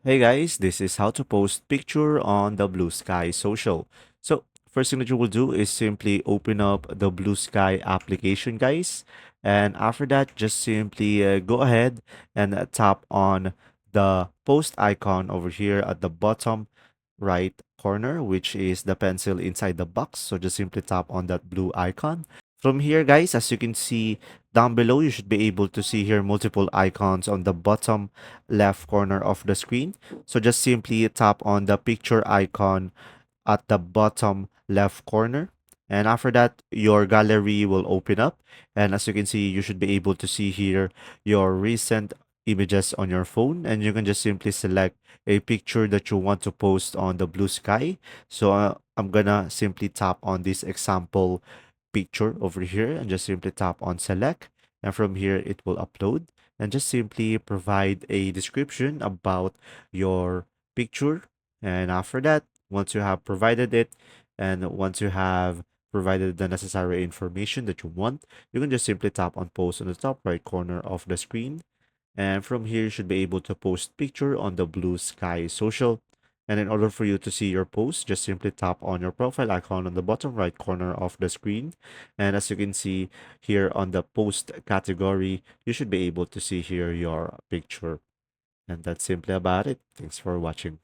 Hey guys, this is how to post picture on the Blue Sky Social. So first thing that you will do is simply open up the Blue Sky application, guys. And after that, just simply go ahead and tap on the post icon over here at the bottom right corner, which is the pencil inside the box. So just simply tap on that blue icon. From here, guys, as you can see down below, you should be able to see here multiple icons on the bottom left corner of the screen. So just simply tap on the picture icon at the bottom left corner. And after that, your gallery will open up. And as you can see, you should be able to see here your recent images on your phone. And you can just simply select a picture that you want to post on the blue sky. So I'm gonna simply tap on this example picture over here and just simply tap on select. And from here, it will upload and just simply provide a description about your picture. And after that, once you have provided it, and once you have provided the necessary information that you want, you can just simply tap on post on the top right corner of the screen. And from here, you should be able to post picture on the Blue Sky Social. And in order for you to see your post, just simply tap on your profile icon on the bottom right corner of the screen. And as you can see here on the post category, you should be able to see here your picture. And that's simply about it. Thanks for watching.